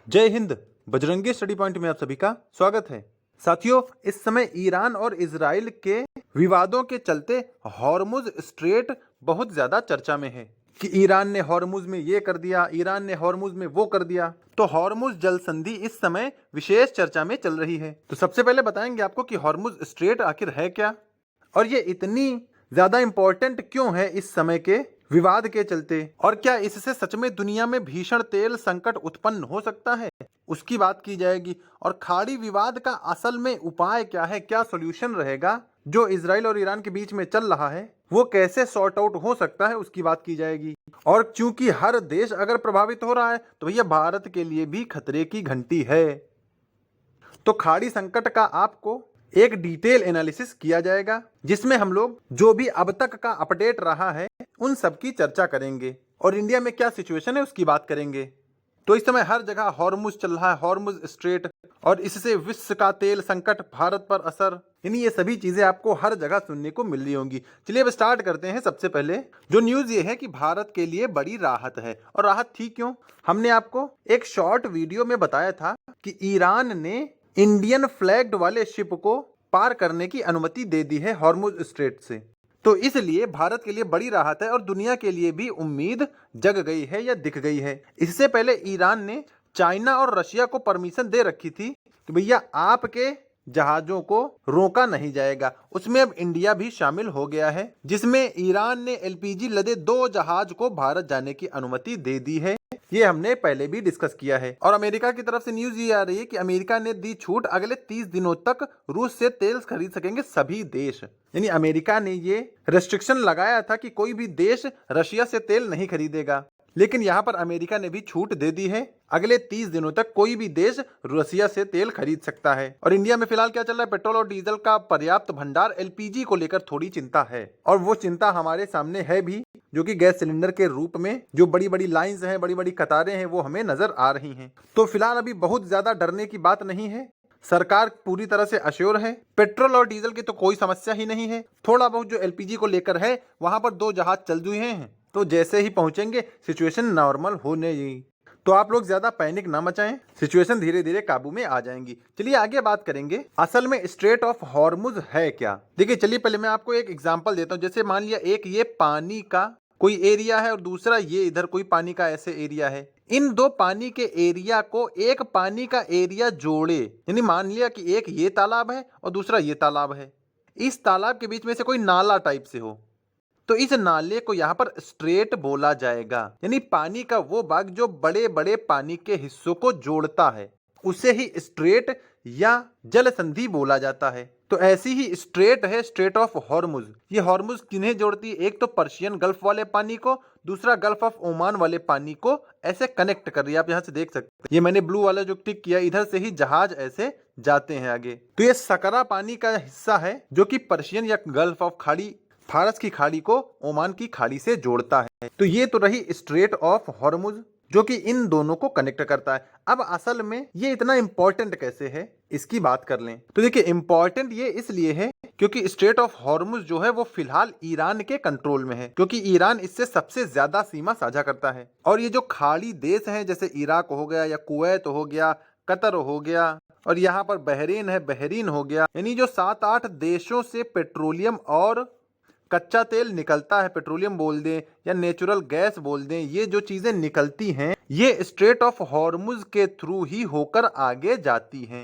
जय Hind. Bajrangi study point में आप सभी का स्वागत है। साथियों, इस समय ईरान और इजराइल के विवादों के चलते हॉर्मुज स्ट्रेट बहुत ज्यादा चर्चा में है कि ईरान ने हॉर्मुज में ये कर दिया, ईरान ने हॉर्मुज में वो कर दिया। तो हॉर्मुज जल संधि इस समय विशेष चर्चा में चल रही है। तो सबसे पहले बताएंगे आपको कि हॉर्मुज स्ट्रेट आखिर है क्या और ये इतनी ज्यादा इंपॉर्टेंट क्यों है इस समय के विवाद के चलते, और क्या इससे सच में दुनिया में भीषण तेल संकट उत्पन्न हो सकता है, उसकी बात की जाएगी। और खाड़ी विवाद का असल में उपाय क्या है, क्या सॉल्यूशन रहेगा जो इजराइल और ईरान के बीच में चल रहा है, वो कैसे सॉर्ट आउट हो सकता है, उसकी बात की जाएगी। और क्योंकि हर देश अगर प्रभावित हो रहा है तो भैया भारत के लिए भी खतरे की घंटी है। तो खाड़ी संकट का आपको एक डिटेल एनालिसिस किया जाएगा जिसमें हम लोग जो भी अब तक का अपडेट रहा है उन सब की चर्चा करेंगे और इंडिया में क्या सिचुएशन है उसकी बात करेंगे। तो इस समय हर जगह हॉर्मुज चल रहा है, हॉर्मुज स्ट्रेट, और इससे विश्व का तेल संकट, भारत पर असर, यानी ये सभी चीजें आपको हर जगह सुनने को मिल रही होंगी। चलिए अब स्टार्ट करते हैं। सबसे पहले जो न्यूज ये है कि भारत के लिए बड़ी राहत है। और राहत थी क्यों? हमने आपको एक शॉर्ट वीडियो में बताया था कि ईरान ने इंडियन फ्लैग्ड वाले शिप को पार करने की अनुमति दे दी है हॉर्मुज स्ट्रेट से। तो इसलिए भारत के लिए बड़ी राहत है और दुनिया के लिए भी उम्मीद जग गई है या दिख गई है। इससे पहले ईरान ने चाइना और रशिया को परमिशन दे रखी थी कि भैया आपके जहाजों को रोका नहीं जाएगा। उसमें अब इंडिया भी शामिल हो गया है, जिसमें ईरान ने एलपीजी लदे 2 जहाज को भारत जाने की अनुमति दे दी है। ये हमने पहले भी डिस्कस किया है। और अमेरिका की तरफ से न्यूज ये आ रही है कि अमेरिका ने दी छूट, अगले 30 दिनों तक रूस से तेल खरीद सकेंगे सभी देश। यानी अमेरिका ने ये रेस्ट्रिक्शन लगाया था कि कोई भी देश रशिया से तेल नहीं खरीदेगा, लेकिन यहाँ पर अमेरिका ने भी छूट दे दी है, अगले 30 दिनों तक कोई भी देश रशिया से तेल खरीद सकता है। और इंडिया में फिलहाल क्या चल रहा है? पेट्रोल और डीजल का पर्याप्त भंडार, एलपीजी को लेकर थोड़ी चिंता है, और वो चिंता हमारे सामने है भी, जो कि गैस सिलेंडर के रूप में जो बड़ी बड़ी लाइंस हैं, बड़ी बड़ी कतारें हैं, वो हमें नजर आ रही हैं। तो फिलहाल अभी बहुत ज्यादा डरने की बात नहीं है, सरकार पूरी तरह से अश्योर है। पेट्रोल और डीजल की तो कोई समस्या ही नहीं है। थोड़ा बहुत जो एलपीजी को लेकर है, वहां पर 2 जहाज चल हुए हैं, तो जैसे ही पहुंचेंगे सिचुएशन नॉर्मल होने ही। तो आप लोग ज्यादा पैनिक ना मचाएं, सिचुएशन धीरे धीरे काबू में आ जाएंगी। चलिए आगे बात करेंगे असल में स्ट्रेट ऑफ हॉर्मुज है क्या। देखिए, चलिए पहले मैं आपको एक एग्जांपल देता हूं। जैसे मान लिया एक ये पानी का कोई एरिया है और दूसरा ये इधर कोई पानी का ऐसे एरिया है। इन 2 पानी के एरिया को एक पानी का एरिया जोड़े, यानी मान लिया कि एक ये तालाब है और दूसरा ये तालाब है। इस तालाब के बीच में से कोई नाला टाइप से हो, तो इस नाले को यहाँ पर स्ट्रेट बोला जाएगा। यानी पानी का वो भाग जो बड़े बड़े पानी के हिस्सों को जोड़ता है, उसे ही स्ट्रेट या जल संधि बोला जाता है। तो ऐसी ही स्ट्रेट है स्ट्रेट ऑफ हॉर्मुज। ये हॉर्मुज किन्हें जोड़ती है? एक तो पर्शियन गल्फ वाले पानी को, दूसरा गल्फ ऑफ ओमान वाले पानी को ऐसे कनेक्ट कर रही है। आप यहाँ से देख सकते हैं, ये मैंने ब्लू वाला जो टिक किया, इधर से ही जहाज ऐसे जाते हैं आगे। तो ये सकरा पानी का हिस्सा है जो कि पर्शियन या गल्फ ऑफ खाड़ी, फारस की खाड़ी को ओमान की खाड़ी से जोड़ता है। तो ये तो रही स्ट्रेट ऑफ हॉर्मुज जो कि इन दोनों को कनेक्ट करता है। अब असल में ये इतना इंपॉर्टेंट कैसे है, इसकी बात कर लें। तो देखिए, इंपॉर्टेंट ये इसलिए है क्योंकि स्ट्रेट ऑफ हॉर्मुज जो है वो फिलहाल ईरान के कंट्रोल में है, क्योंकि ईरान इससे सबसे ज्यादा सीमा साझा करता है। और ये जो खाड़ी देश हैं, जैसे इराक हो गया या कुवैत हो गया, कतर हो गया, और यहाँ पर बहरीन है, बहरीन हो गया, यानी जो 7-8 देशों से पेट्रोलियम और कच्चा तेल निकलता है, पेट्रोलियम बोल दें या नेचुरल गैस बोल दें, ये जो चीजें निकलती हैं ये स्ट्रेट ऑफ हॉर्मुज के थ्रू ही होकर आगे जाती हैं।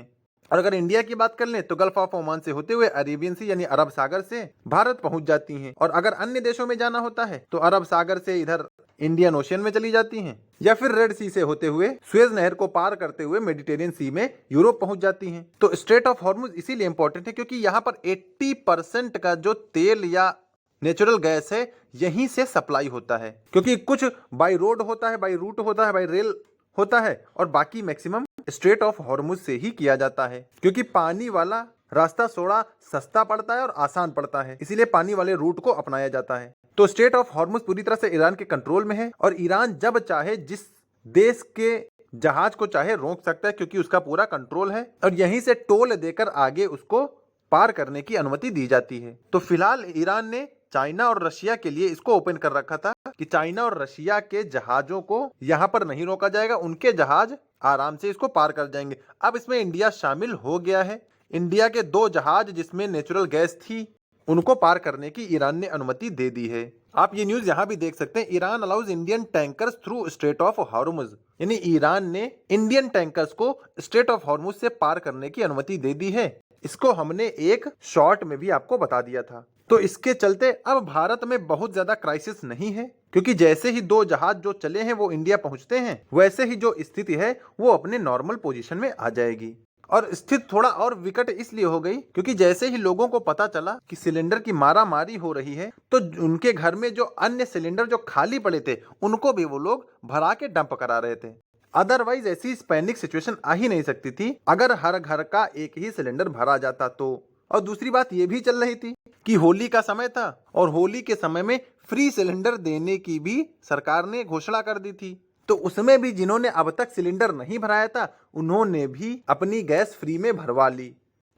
और अगर इंडिया की बात कर लें तो गल्फ ऑफ ओमान से होते हुए अरेबियन सी यानी अरब सागर से भारत पहुंच जाती हैं। और अगर अन्य देशों में जाना होता है तो अरब सागर से इधर इंडियन ओशियन में चली जाती हैं, या फिर रेड सी से होते हुए सुएज नहर को पार करते हुए मेडिटेरियन सी में यूरोप पहुंच जाती हैं। तो स्ट्रेट ऑफ हॉर्मुज इसीलिए इंपॉर्टेंट है क्योंकि यहाँ पर 80% का जो तेल या नेचुरल गैस है यहीं से सप्लाई होता है, क्योंकि कुछ बाई रोड होता है, बाई रूट होता है, बाई रेल होता है, और बाकी मैक्सिमम स्ट्रेट ऑफ हॉर्मुज से ही किया जाता है। क्योंकि पानी वाला रास्ता थोड़ा सस्ता पड़ता है और आसान पड़ता है, इसीलिए पानी वाले रूट को अपनाया जाता है। तो स्ट्रेट ऑफ हॉर्मुज पूरी तरह से ईरान के कंट्रोल में है, और ईरान जब चाहे जिस देश के जहाज को चाहे रोक सकता है, क्योंकि उसका पूरा कंट्रोल है, और यहीं से टोल देकर आगे उसको पार करने की अनुमति दी जाती है। तो फिलहाल ईरान ने चाइना और रशिया के लिए इसको ओपन कर रखा था कि चाइना और रशिया के जहाजों को यहाँ पर नहीं रोका जाएगा, उनके जहाज आराम से इसको पार कर जाएंगे। अब इसमें इंडिया शामिल हो गया है। इंडिया के 2 जहाज जिसमें नेचुरल गैस थी, उनको पार करने की ईरान ने अनुमति दे दी है। आप ये न्यूज यहाँ भी देख सकते हैं, Iran allows Indian tankers through straight of Hormuz, यानी ईरान ने इंडियन टैंकर्स को स्ट्रेट ऑफ हॉर्मुज से पार करने की अनुमति दे दी है। इसको हमने एक शॉर्ट में भी आपको बता दिया था। तो इसके चलते अब भारत में बहुत ज्यादा क्राइसिस नहीं है, क्योंकि जैसे ही 2 जहाज जो चले हैं वो इंडिया पहुंचते हैं, वैसे ही जो स्थिति है वो अपने नॉर्मल पोजीशन में आ जाएगी। और स्थिति थोड़ा और विकट इसलिए हो गई क्योंकि जैसे ही लोगों को पता चला कि सिलेंडर की मारामारी हो रही है, तो उनके घर में जो अन्य सिलेंडर जो खाली पड़े थे उनको भी वो लोग भरा के डंप करा रहे थे। अदरवाइज ऐसी पैनिक सिचुएशन आ ही नहीं सकती थी अगर हर घर का एक ही सिलेंडर भरा जाता तो। और दूसरी बात ये भी चल रही थी कि होली का समय था और होली के समय में फ्री सिलेंडर देने की भी सरकार ने घोषणा कर दी थी। तो उसमें भी जिन्होंने अब तक सिलेंडर नहीं भराया था उन्होंने भी अपनी गैस फ्री में भरवा ली।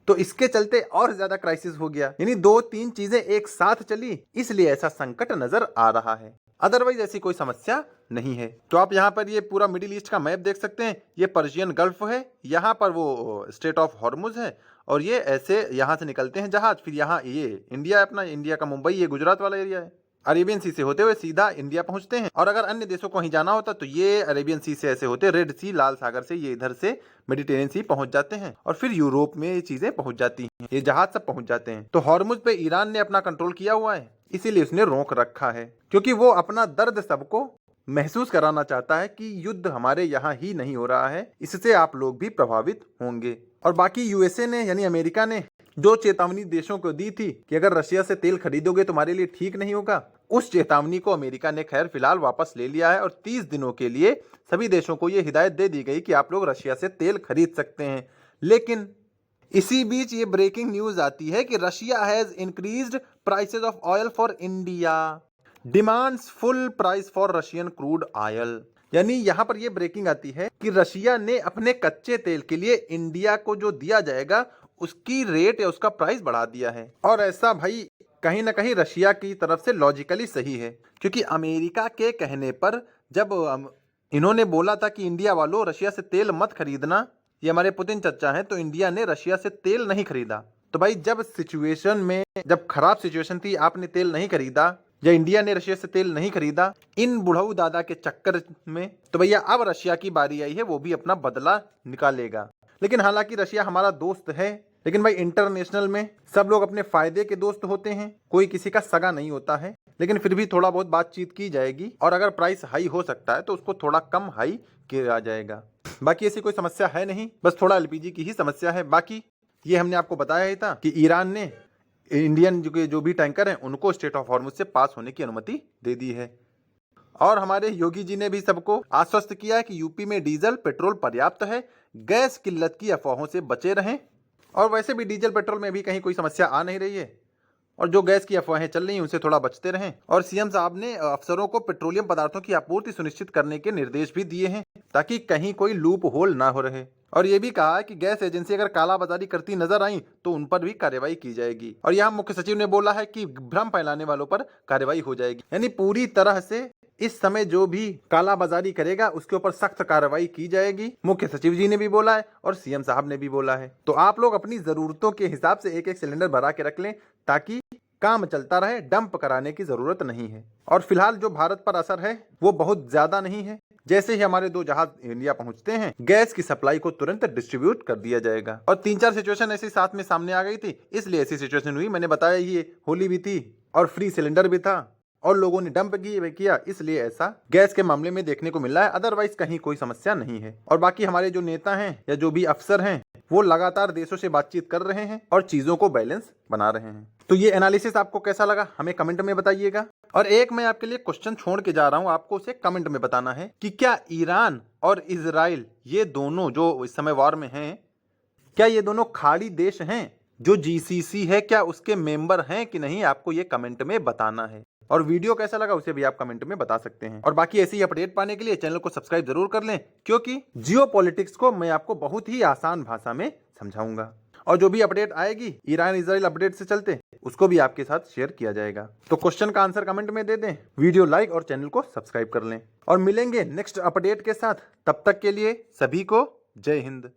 तो इसके चलते और ज्यादा क्राइसिस हो गया, यानी 2-3 चीजें एक साथ चली, इसलिए ऐसा संकट नजर आ रहा है। अदरवाइज ऐसी कोई समस्या नहीं है। तो आप यहाँ पर ये पूरा मिडिल ईस्ट का मैप देख सकते हैं। ये पर्शियन गल्फ है, यहाँ पर वो स्ट्रेट ऑफ हॉर्मुज है और ये ऐसे यहाँ से निकलते हैं जहाज, फिर यहाँ ये इंडिया, अपना इंडिया का मुंबई, ये गुजरात वाला एरिया है। अरेबियन सी से होते हुए सीधा इंडिया पहुंचते हैं। और अगर अन्य देशों को कहीं जाना होता तो ये अरेबियन सी से ऐसे होते रेड सी, लाल सागर से ये इधर से मेडिटेरियन सी पहुंच जाते हैं और फिर यूरोप में ये चीजें पहुंच जाती हैं, ये जहाज सब पहुंच जाते हैं। तो हॉर्मुज पे ईरान ने अपना कंट्रोल किया हुआ है, इसीलिए उसने रोक रखा है, क्योंकि वो अपना दर्द सबको महसूस कराना चाहता है कि युद्ध हमारे यहाँ ही नहीं हो रहा है, इससे आप लोग भी प्रभावित होंगे। और बाकी यूएसए ने, यानी अमेरिका ने जो चेतावनी देशों को दी थी कि अगर रशिया से तेल खरीदोगे तो तुम्हारे लिए ठीक नहीं होगा, उस चेतावनी को अमेरिका ने खैर फिलहाल वापस ले लिया है और 30 दिनों के लिए सभी देशों को यह हिदायत दे दी गई कि आप लोग रशिया से तेल खरीद सकते हैं। लेकिन इसी बीच ये ब्रेकिंग न्यूज आती है कि Russia has increased prices of oil for India, demands full price for Russian crude oil. यानी यहाँ पर ये ब्रेकिंग आती है कि रशिया ने अपने कच्चे तेल के लिए इंडिया को जो दिया जाएगा उसकी रेट या उसका प्राइस बढ़ा दिया है। और ऐसा भाई कहीं ना कहीं रशिया की तरफ से लॉजिकली सही है, क्योंकि अमेरिका के कहने पर जब इन्होंने बोला था कि इंडिया वालों रशिया से तेल मत खरीदना, ये हमारे पुतिन चचा हैं, तो इंडिया ने रशिया से तेल नहीं खरीदा। तो भाई जब सिचुएशन में, जब खराब सिचुएशन थी, आपने तेल नहीं खरीदा या इंडिया ने रशिया से तेल नहीं खरीदा इन बुढ़ऊ दादा के चक्कर में, तो भैया अब रशिया की बारी आई है, वो भी अपना बदला निकालेगा। लेकिन हालांकि रशिया हमारा दोस्त है, लेकिन भाई इंटरनेशनल में सब लोग अपने फायदे के दोस्त होते हैं, कोई किसी का सगा नहीं होता है। लेकिन फिर भी थोड़ा बहुत बातचीत की जाएगी और अगर प्राइस हाई हो सकता है तो उसको थोड़ा कम हाई किया जाएगा। बाकी ऐसी कोई समस्या है नहीं, बस थोड़ा एलपीजी की ही समस्या है। बाकी ये हमने आपको बताया ही था कि ईरान ने इंडियन जो भी टैंकर हैं उनको स्ट्रेट ऑफ हॉर्मुज से पास होने की अनुमति दे दी है। और हमारे योगी जी ने भी सबको आश्वस्त किया है कि यूपी में डीजल पेट्रोल पर्याप्त है, गैस किल्लत की अफवाहों से बचे रहें। और वैसे भी डीजल पेट्रोल में भी कहीं कोई समस्या आ नहीं रही है, और जो गैस की अफवाहें चल रही हैं उनसे थोड़ा बचते रहें। और सीएम साहब ने अफसरों को पेट्रोलियम पदार्थों की आपूर्ति सुनिश्चित करने के निर्देश भी दिए हैं ताकि कहीं कोई लूप होल ना हो रहे। और ये भी कहा है कि गैस एजेंसी अगर कालाबाजारी करती नजर आई तो उन पर भी कार्रवाई की जाएगी। और यहाँ मुख्य सचिव ने बोला है कि भ्रम फैलाने वालों पर कार्रवाई हो जाएगी, यानी पूरी तरह से इस समय जो भी कालाबाजारी करेगा उसके ऊपर सख्त कार्रवाई की जाएगी। मुख्य सचिव जी ने भी बोला है और सीएम साहब ने भी बोला है। तो आप लोग अपनी जरूरतों के हिसाब से एक एक सिलेंडर भरा के रख लें ताकि काम चलता रहे, डंप कराने की जरूरत नहीं है। और फिलहाल जो भारत पर असर है वो बहुत ज्यादा नहीं है। जैसे ही हमारे 2 जहाज इंडिया पहुंचते हैं, गैस की सप्लाई को तुरंत डिस्ट्रीब्यूट कर दिया जाएगा। और 3-4 सिचुएशन ऐसे साथ में सामने आ गई थी, इसलिए ऐसी सिचुएशन हुई। मैंने बताया ये होली भी थी और फ्री सिलेंडर भी था और लोगों ने डंप किया, इसलिए ऐसा गैस के मामले में देखने को मिल रहा है। अदरवाइज कहीं कोई समस्या नहीं है। और बाकी हमारे जो नेता हैं या जो भी अफसर हैं वो लगातार देशों से बातचीत कर रहे हैं और चीजों को बैलेंस बना रहे हैं। तो ये एनालिसिस आपको कैसा लगा हमें कमेंट में बताइएगा। और एक मैं आपके लिए क्वेश्चन छोड़ के जा रहा हूं, आपको उसे कमेंट में बताना है कि क्या ईरान और इजराइल ये दोनों जो इस समय वॉर में हैं, क्या ये दोनों खाड़ी देश हैं? जो जीसीसी है क्या उसके मेंबर हैं कि नहीं, आपको ये कमेंट में बताना है। और वीडियो कैसा लगा उसे भी आप कमेंट में बता सकते हैं। और बाकी ऐसी अपडेट पाने के लिए चैनल को सब्सक्राइब जरूर कर लें, क्योंकि जियोपॉलिटिक्स को मैं आपको बहुत ही आसान भाषा में समझाऊंगा। और जो भी अपडेट आएगी ईरान इजराइल अपडेट से चलते उसको भी आपके साथ शेयर किया जाएगा। तो क्वेश्चन का आंसर कमेंट में दे दें, वीडियो लाइक और चैनल को सब्सक्राइब कर लें और मिलेंगे नेक्स्ट अपडेट के साथ। तब तक के लिए सभी को जय हिंद।